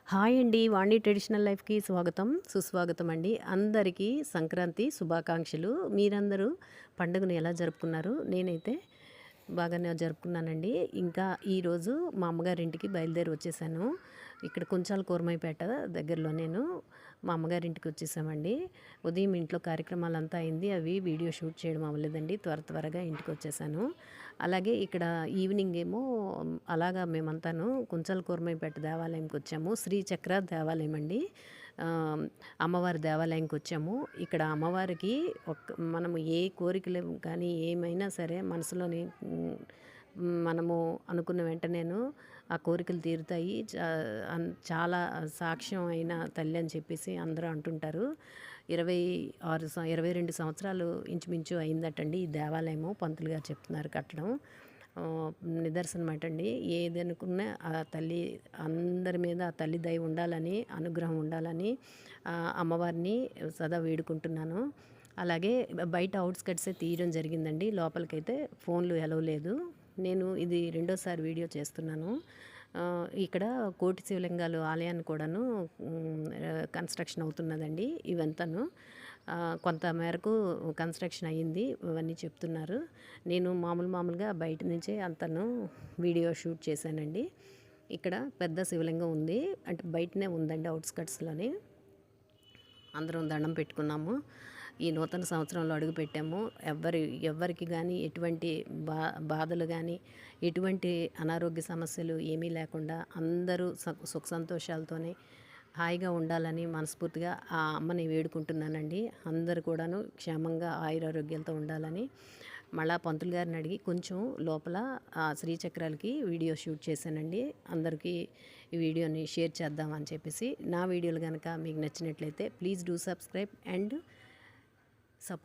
Hi అండి. వాణి traditional లైఫ్‌కి స్వాగతం, సుస్వాగతం అండి. అందరికీ సంక్రాంతి శుభాకాంక్షలు. మీరందరూ పండుగను ఎలా జరుపుకున్నారు? నేనైతే బాగానే జరుపుకున్నానండి. ఇంకా ఈరోజు మా అమ్మగారింటికి బయలుదేరి వచ్చేసాను. ఇక్కడ కుంచాల కూరమైపేట దగ్గరలో నేను మా అమ్మగారింటికి వచ్చేసామండి. ఉదయం ఇంట్లో కార్యక్రమాలంతా అయింది. అవి వీడియో షూట్ చేయడం అవ్వలేదండి. త్వరగా ఇంటికొచ్చేసాను. అలాగే ఇక్కడ ఈవినింగ్ ఏమో అలాగా మేమంతాను కుంచాల కూరమైపేట దేవాలయంకొచ్చాము. శ్రీచక్ర దేవాలయం అండి. అమ్మవారి దేవాలయంకొచ్చాము. ఇక్కడ అమ్మవారికి మనము ఏ కోరికలు కానీ ఏమైనా సరే మనసులోని మనము అనుకున్న వెంటనేను ఆ కోరికలు తీరుతాయి. చాలా సాక్ష్యం అయిన తల్లి అని చెప్పేసి అందరూ అంటుంటారు. 22 సంవత్సరాలు ఇంచుమించు అయిందటండి ఈ దేవాలయము. పంతులు గారు చెప్తున్నారు కట్టడం. నిదర్శనమటండి. ఏదనుకున్నా ఆ తల్లి అందరి మీద ఆ తల్లి దయ ఉండాలని, అనుగ్రహం ఉండాలని అమ్మవారిని సదా వేడుకుంటున్నాను. అలాగే బయట ఔట్‌స్కట్సే తీయడం జరిగిందండి. లోపలికైతే ఫోన్‌లు ఎలౌ లేదు. నేను ఇది రెండోసారి వీడియో చేస్తున్నాను. ఇక్కడ కోటి శివలింగాలు ఆలయాన్ని కూడాను కన్‌స్ట్రక్షన్ అవుతున్నదండి ఇవంతాను. కొంత మేరకు కన్‌స్ట్రక్షన్ అయ్యింది. ఇవన్నీ చెప్తున్నారు. నేను మామూలుగా బయట నుంచే అంతాను వీడియో షూట్ చేశానండి. ఇక్కడ పెద్ద శివలింగం ఉంది. అంటే బయటనే ఉందండి ఔట్‌స్కట్స్‌లోని. అందరం దండం పెట్టుకున్నాము. ఈ నూతన సంవత్సరంలో అడుగుపెట్టాము. ఎవ్వరికి గానీ ఎటువంటి బాధలు గానీ, ఎటువంటి అనారోగ్య సమస్యలు ఏమీ లేకుండా అందరూ సుఖ సంతోషాలతోని హాయిగా ఉండాలని మనస్ఫూర్తిగా ఆ అమ్మని వేడుకుంటున్నానండి. అందరూ కూడాను క్షేమంగా ఆయురారోగ్యాలతో ఉండాలని. మళ్ళా పంతులు గారిని అడిగి కొంచెం లోపల ఆ శ్రీచక్రాలకి వీడియో షూట్ చేశానండి. అందరికీ ఈ వీడియోని షేర్ చేద్దామని చెప్పేసి. నా వీడియోలు గనక మీకు నచ్చినట్లయితే please do subscribe and support.